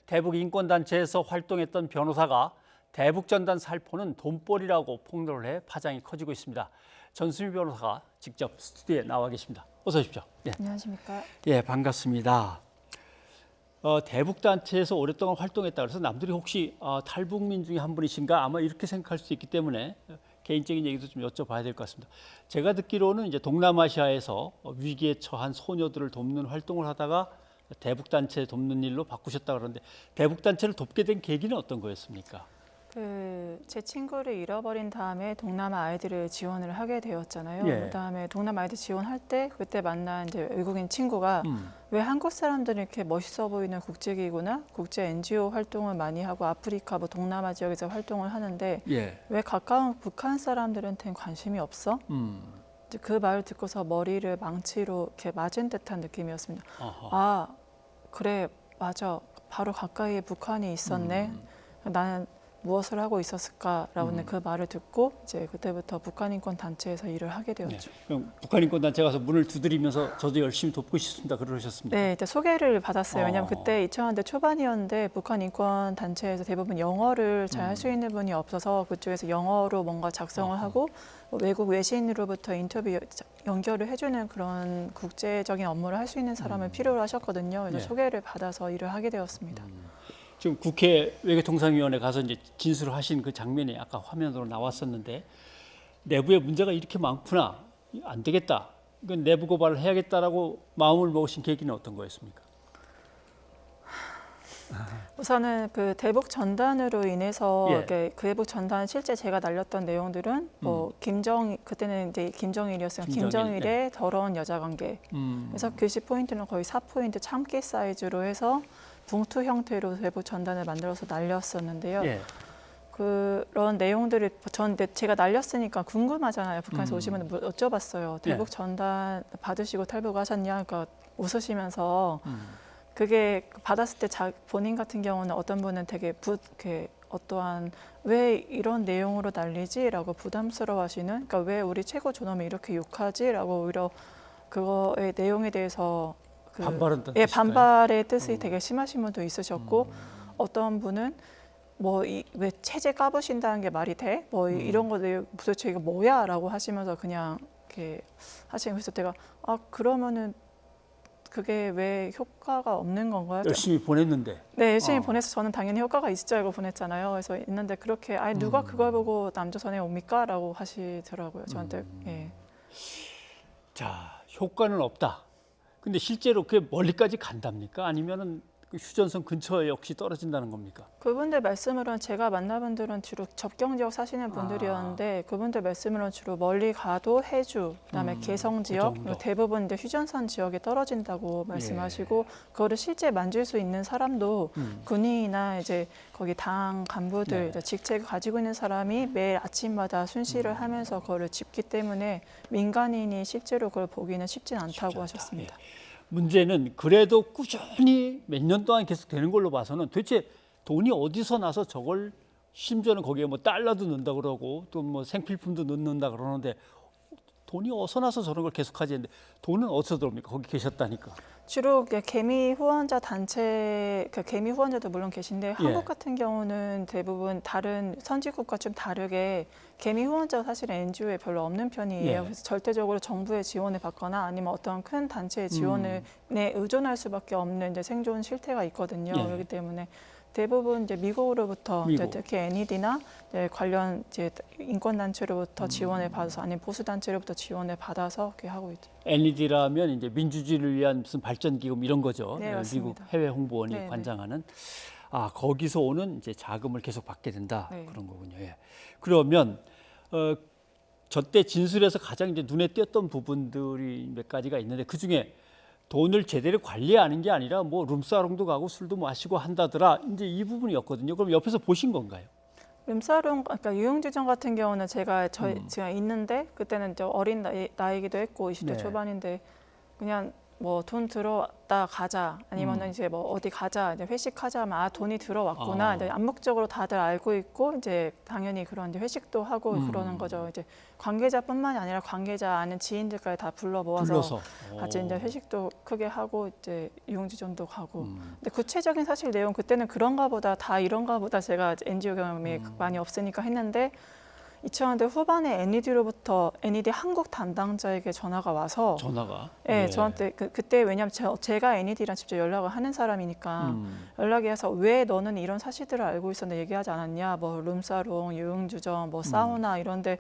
대북 인권단체에서 활동했던 변호사가 대북전단 살포는 돈벌이라고 폭로를 해 파장이 커지고 있습니다. 전수미 변호사가 직접 스튜디오에 나와 계십니다. 어서 오십시오. 예. 안녕하십니까? 예, 반갑습니다. 대북단체에서 오랫동안 활동했다 그래서 남들이 혹시 탈북민 중에 한 분이신가 아마 이렇게 생각할 수 있기 때문에 개인적인 얘기도 좀 여쭤봐야 될 것 같습니다. 제가 듣기로는 이제 동남아시아에서 위기에 처한 소녀들을 돕는 활동을 하다가 대북단체 돕는 일로 바꾸셨다 그러는데 대북단체를 돕게 된 계기는 어떤 거였습니까? 제 친구를 잃어버린 다음에 동남아 아이들을 지원을 하게 되었잖아요. 예. 그다음에 동남아 아이들 지원할 때 그때 만난 이제 외국인 친구가 왜 한국 사람들은 이렇게 멋있어 보이는 국제기구나 국제 NGO 활동을 많이 하고 아프리카 뭐 동남아 지역에서 활동을 하는데 예. 왜 가까운 북한 사람들한테는 관심이 없어? 이제 그 말을 듣고서 머리를 망치로 이렇게 맞은 듯한 느낌이었습니다. 아하. 아, 그래, 맞아. 바로 가까이에 북한이 있었네. 나는 무엇을 하고 있었을까라는 그 말을 듣고 이제 그때부터 북한인권단체에서 일을 하게 네. 되었죠. 그럼 북한인권단체 가서 문을 두드리면서 저도 열심히 돕고 싶습니다. 그러셨습니까? 네, 이제 소개를 받았어요. 왜냐하면 그때 2000년대 초반이었는데 북한인권단체에서 대부분 영어를 잘 할 수 있는 분이 없어서 그쪽에서 영어로 뭔가 작성을 하고 외국 외신으로부터 인터뷰 연결을 해주는 그런 국제적인 업무를 할 수 있는 사람을 필요로 하셨거든요. 그래서 네. 소개를 받아서 일을 하게 되었습니다. 지금 국회 외교통상위원회 가서 이제 진술을 하신 그 장면이 아까 화면으로 나왔었는데 내부에 문제가 이렇게 많구나, 안 되겠다, 이건 내부 고발을 해야겠다라고 마음을 먹으신 계기는 어떤 거였습니까? 우선은 그 대북 전단으로 인해서 예. 이렇게 그 대북 전단 실제 제가 날렸던 내용들은 뭐 그때는 이제 김정일이었으니까 김정일, 김정일의 더러운 여자 관계. 그래서 글씨 포인트는 거의 4포인트 참기 사이즈로 해서 봉투 형태로 대북 전단을 만들어서 날렸었는데요. 예. 그런 내용들을 제가 날렸으니까 궁금하잖아요. 북한에서 오시면 여쭤봤어요. 대북 예. 전단 받으시고 탈북하셨냐? 그러니까 웃으시면서 그게 받았을 때 본인 같은 경우는 어떤 분은 되게 이렇게 어떠한 왜 이런 내용으로 날리지라고 부담스러워하시는, 그러니까 왜 우리 최고 존엄을 이렇게 욕하지라고 오히려 그거의 내용에 대해서 반발한다는 예, 뜻일까요? 반발의 뜻이 되게 심하신 분도 있으셨고 어떤 분은 뭐 왜 체제 까부신다는 게 말이 돼? 뭐 이런 거 도대체 이거 뭐야?라고 하시면서 그냥 이렇게 하시는. 그래서 제가 그러면은 그게 왜 효과가 없는 건가요? 열심히 보냈는데. 네, 열심히 보내서 저는 당연히 효과가 있을 줄 알고 보냈잖아요. 그래서 있는데 그렇게 누가 그걸 보고 남조선에 옵니까?라고 하시더라고요. 저한테. 예. 자, 효과는 없다. 근데 실제로 그게 멀리까지 간답니까? 아니면은 그 휴전선 근처에 역시 떨어진다는 겁니까? 그분들 말씀으로는 제가 만난 분들은 주로 접경 지역 사시는 분들이었는데 그분들 말씀으로는 주로 멀리 가도 해주, 그다음에 개성 지역, 그 그리고 정도. 대부분 이제 휴전선 지역에 떨어진다고 말씀하시고 그거를 실제 만질 수 있는 사람도 군인이나 이제 거기 당 간부들 네. 이제 직책을 가지고 있는 사람이 매일 아침마다 순시를 하면서 그거를 짚기 때문에 민간인이 실제로 그걸 보기는 쉽진 않다고 하셨습니다. 예. 문제는 그래도 꾸준히 몇 년 동안 계속 되는 걸로 봐서는 도대체 돈이 어디서 나서 저걸, 심지어는 거기에 뭐 달러도 넣는다 그러고 또 뭐 생필품도 넣는다 그러는데 돈이 어디서 나서 저런 걸 계속하지 했는데 돈은 어디서 들어옵니까? 거기 계셨다니까. 주로 개미 후원자 단체, 개미 후원자도 물론 계신데 한국 같은 경우는 대부분 다른 선진국과 좀 다르게 개미 후원자가 사실은 NGO에 별로 없는 편이에요. 예. 그래서 절대적으로 정부의 지원을 받거나 아니면 어떤 큰 단체의 지원에 의존할 수밖에 없는 이제 생존 실태가 있거든요. 예. 그렇기 때문에 대부분 이제 미국으로부터 이제 미국. 특히 NED나 이제 관련 이제 인권 단체로부터 지원을 받아서 아니면 보수 단체로부터 지원을 받아서 그렇게 하고 있죠. NED라면 이제 민주주의를 위한 무슨 발전 기금 이런 거죠. 네, 미국 맞습니다. 해외 홍보원이 네, 관장하는. 거기서 오는 이제 자금을 계속 받게 된다. 네. 그런 거군요. 예. 그러면 저때 진술에서 가장 이제 눈에 띄었던 부분들이 몇 가지가 있는데 그 중에 돈을 제대로 관리하는 게 아니라 뭐 룸사롱도 가고 술도 마시고 한다더라. 이제 이 부분이었거든요. 그럼 옆에서 보신 건가요? 룸사롱, 그러니까 유흥주점 같은 경우는 제가 있는데 그때는 이제 어린 나이기도 했고 20대 네. 초반인데 그냥 뭐 돈 들어왔다 가자 아니면은 이제 뭐 어디 가자 이제 회식하자 하면 아 돈이 들어왔구나 이제 암묵적으로 다들 알고 있고 이제 당연히 그런 이제 회식도 하고 그러는 거죠. 이제 관계자뿐만이 아니라 관계자 아는 지인들까지 다 불러 모아서 같이 이제 회식도 크게 하고 이제 유흥지점도 가고. 근데 구체적인 사실 내용 그때는 그런가 보다 다 이런가 보다 제가 NGO 경험이 많이 없으니까 했는데 2000년대 후반에 NED로부터 NED 한국 담당자에게 전화가 와서 네, 예. 저한테 그때 왜냐하면 제가 NED랑 직접 연락을 하는 사람이니까 연락이 와서 왜 너는 이런 사실들을 알고 있었는데 얘기하지 않았냐 뭐 룸사롱, 유흥주점, 뭐 사우나 이런데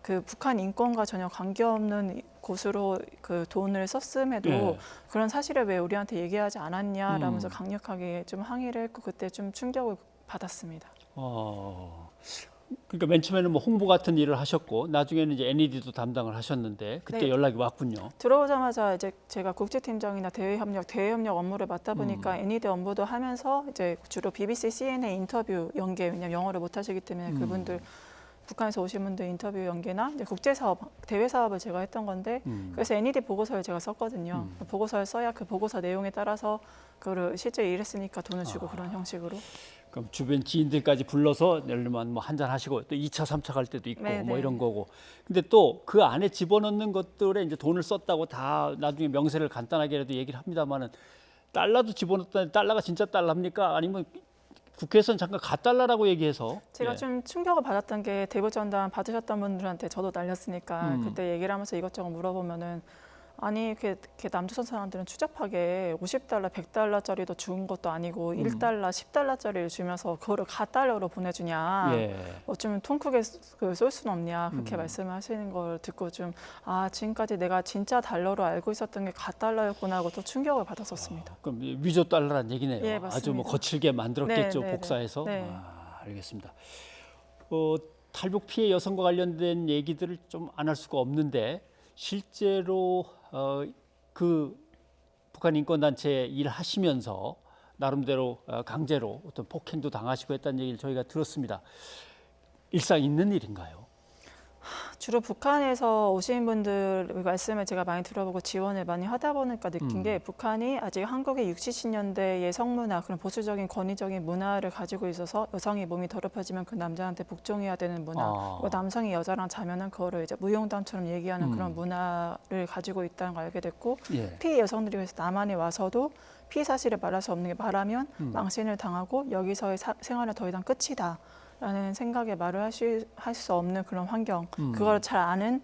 그 북한 인권과 전혀 관계없는 곳으로 그 돈을 썼음에도 예. 그런 사실을 왜 우리한테 얘기하지 않았냐라면서 강력하게 좀 항의를 했고 그때 좀 충격을 받았습니다. 그러니까 맨 처음에는 뭐 홍보 같은 일을 하셨고 나중에는 이제 NED도 담당을 하셨는데 그때 네. 연락이 왔군요. 들어오자마자 이제 제가 국제팀장이나 대외 협력 업무를 맡다 보니까 NED 업무도 하면서 이제 주로 BBC, CNN 인터뷰 연계 왜냐면 영어를 못 하시기 때문에 그분들 북한에서 오신 분들 인터뷰 연계나 이제 국제 사업, 대외 사업을 제가 했던 건데 그래서 NED 보고서를 제가 썼거든요. 보고서를 써야 그 보고서 내용에 따라서 그거를 실제 일했으니까 돈을 주고 그런 형식으로. 그럼 주변 지인들까지 불러서 예를 들면 뭐 한잔 하시고 또 2차, 3차 갈 때도 있고 네네. 뭐 이런 거고. 근데 또 그 안에 집어넣는 것들에 이제 돈을 썼다고 다 나중에 명세를 간단하게라도 얘기를 합니다만은 달러도 집어넣었다는데 달러가 진짜 달러입니까? 아니면 국회에서는 잠깐 가달러라고 얘기해서 제가 예. 좀 충격을 받았던 게 대북전단 받으셨던 분들한테 저도 날렸으니까 그때 얘기를 하면서 이것저것 물어보면은 아니 이렇게 남조선 사람들은 추잡하게 50달러, 100달러짜리도 준 것도 아니고 1달러, 10달러짜리를 주면서 그거를 가달러로 보내주냐. 예. 뭐 좀 통 크게 쏠 수는 없냐. 그렇게 말씀을 하시는 걸 듣고 좀 아 지금까지 내가 진짜 달러로 알고 있었던 게 가달러였구나 하고 또 충격을 받았었습니다. 그럼 위조 달러란 얘기네요. 예, 아주 뭐 맞습니다. 거칠게 만들었겠죠. 네, 네, 복사해서. 네. 알겠습니다. 탈북 피해 여성과 관련된 얘기들을 좀 안 할 수가 없는데 실제로 그 북한 인권단체에 일하시면서 나름대로 강제로 어떤 폭행도 당하시고 했다는 얘기를 저희가 들었습니다. 일상 있는 일인가요? 주로 북한에서 오신 분들 말씀을 제가 많이 들어보고 지원을 많이 하다 보니까 느낀 게 북한이 아직 한국의 60, 70년대의 성문화 그런 보수적인 권위적인 문화를 가지고 있어서 여성이 몸이 더럽혀지면 그 남자한테 복종해야 되는 문화 그리고 남성이 여자랑 자면은 그거를 이제 무용담처럼 얘기하는 그런 문화를 가지고 있다는 걸 알게 됐고 예. 피해 여성들이 그래서 남한에 와서도 피해 사실을 말할 수 없는 게 말하면 망신을 당하고 여기서의 생활은 더 이상 끝이다. 라는 생각에 말을 할 수 없는 그런 환경 그걸 잘 아는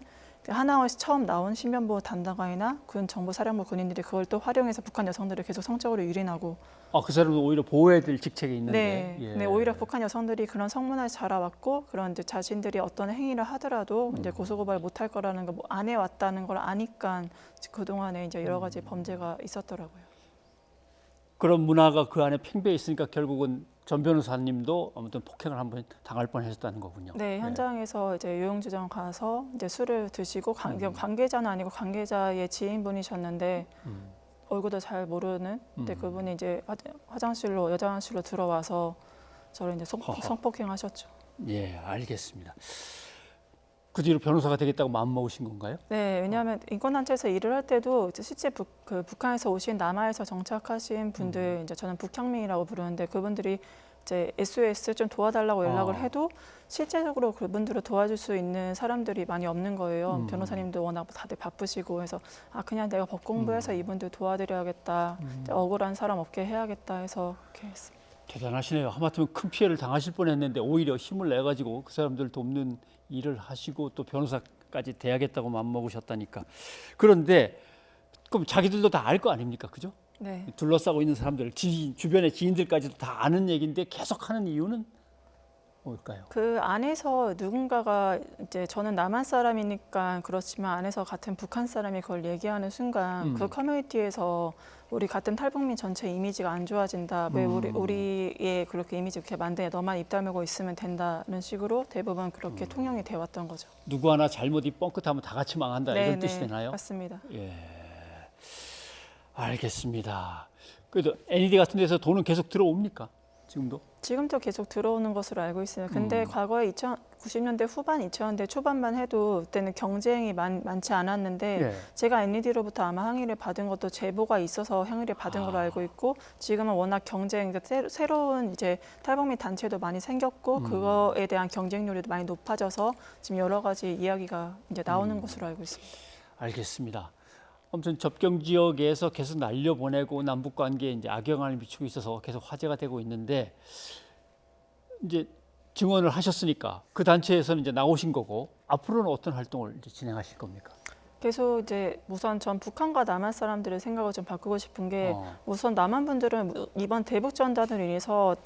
하나원에서 처음 나온 신변보호 담당관이나 군 정보사령부 군인들이 그걸 또 활용해서 북한 여성들을 계속 성적으로 유린하고 그 사람은 오히려 보호해야 될 직책이 있는데 네, 예. 네, 오히려 북한 여성들이 그런 성문화에 자라왔고 그런 이제 자신들이 어떤 행위를 하더라도 이제 고소고발 못할 거라는 거 안 해왔다는 걸 아니까 그동안에 이제 여러 가지 범죄가 있었더라고요. 그런 문화가 그 안에 팽배해 있으니까 결국은 전 변호사님도 아무튼 폭행을 한번 당할 뻔하셨다는 거군요. 네, 현장에서 이제 유흥주점 가서 이제 술을 드시고 관계자는 아니고 관계자의 지인분이셨는데 얼굴도 잘 모르는 근데 그분이 이제 화장실로 여자 화장실로 들어와서 저를 이제 성폭행하셨죠. 예, 알겠습니다. 그 뒤로 변호사가 되겠다고 마음 먹으신 건가요? 네, 왜냐하면 인권단체에서 일을 할 때도 이제 실제 북한에서 오신 남하에서 정착하신 분들 이제 저는 북향민이라고 부르는데 그분들이 이제 SOS 좀 도와달라고 연락을 해도 실제적으로 그분들을 도와줄 수 있는 사람들이 많이 없는 거예요. 변호사님도 워낙 다들 바쁘시고 해서 그냥 내가 법 공부해서 이분들 도와드려야겠다. 억울한 사람 없게 해야겠다 해서 그렇게 했습니다. 대단하시네요. 하마터면 큰 피해를 당하실 뻔했는데 오히려 힘을 내 가지고 그 사람들 돕는 일을 하시고 또 변호사까지 돼야겠다고 마음먹으셨다니까. 그런데 그럼 자기들도 다 알 거 아닙니까, 그죠? 네. 둘러싸고 있는 사람들, 주변의 지인들까지도 다 아는 얘기인데 계속하는 이유는 뭘까요? 그 안에서 누군가가 이제 저는 남한 사람이니까 그렇지만 안에서 같은 북한 사람이 그걸 얘기하는 순간 그 커뮤니티에서 우리 같은 탈북민 전체 이미지가 안 좋아진다. 왜 우리의 그렇게 이미지 그렇게 만드냐. 너만 입 다물고 있으면 된다는 식으로 대부분 그렇게 통용이 돼 왔던 거죠. 누구 하나 잘못 입 뻥끗하면 다 같이 망한다 이런 뜻이 되나요? 맞습니다. 예, 알겠습니다. 그래도 NED 같은 데서 돈은 계속 들어옵니까? 지금도? 지금도 계속 들어오는 것으로 알고 있어요. 근데 과거에 90년대 후반, 2000년대 초반만 해도 그때는 경쟁이 많지 않았는데 예. 제가 NED로부터 아마 항의를 받은 것도 제보가 있어서 항의를 받은 걸로 알고 있고 지금은 워낙 경쟁, 새로운 이제 탈북민 단체도 많이 생겼고 그거에 대한 경쟁률이 많이 높아져서 지금 여러 가지 이야기가 이제 나오는 것으로 알고 있습니다. 알겠습니다. 아무튼 접경 지역에서 계속 날려보내고 남북 관계에 이제 악영향을 미치고 있어서 계속 화제가 되고 있는데 이제 증언을 하셨으니까 그 단체에서는 이제 나오신 거고 앞으로는 어떤 활동을 이제 진행하실 겁니까? 계속 이제 우선 전 북한과 남한 사람들의 생각을 좀 바꾸고 싶은 게 우선 남한 분들은 이번 대북 전단으로 인해서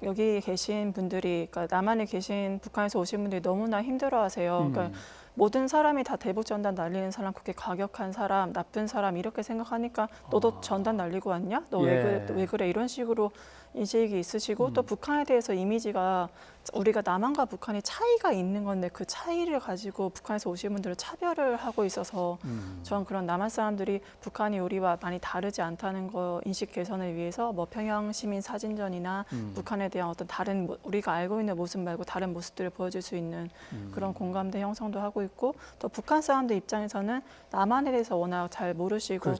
여기 계신 분들이 그러니까 남한에 계신 북한에서 오신 분들이 너무나 힘들어하세요. 그러니까 모든 사람이 다 대북 전단 날리는 사람, 그렇게 과격한 사람, 나쁜 사람 이렇게 생각하니까 너도 전단 날리고 왔냐? 너 왜 그래? 이런 식으로 인식이 있으시고 또 북한에 대해서 이미지가 우리가 남한과 북한이 차이가 있는 건데 그 차이를 가지고 북한에서 오신 분들을 차별을 하고 있어서 저는 그런 남한 사람들이 북한이 우리와 많이 다르지 않다는 거 인식 개선을 위해서 뭐 평양 시민 사진전이나 북한에 대한 어떤 다른 우리가 알고 있는 모습 말고 다른 모습들을 보여줄 수 있는 그런 공감대 형성도 하고 있고 또 북한 사람들 입장에서는 남한에 대해서 워낙 잘 모르시고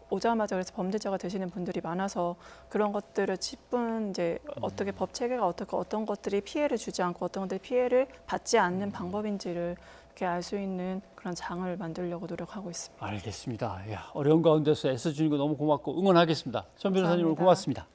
오자마자 그래서 범죄자가 되시는 분들이 많아서 그런 것들을 짚은 이제 어떻게 법 체계가 어떤 것들이 피해를 주지 않고 어떤 것들이 피해를 받지 않는 방법인지를 이렇게 알 수 있는 그런 장을 만들려고 노력하고 있습니다. 알겠습니다. 야, 어려운 가운데서 애써주는 거 너무 고맙고 응원하겠습니다. 전 변호사님 오늘 고맙습니다.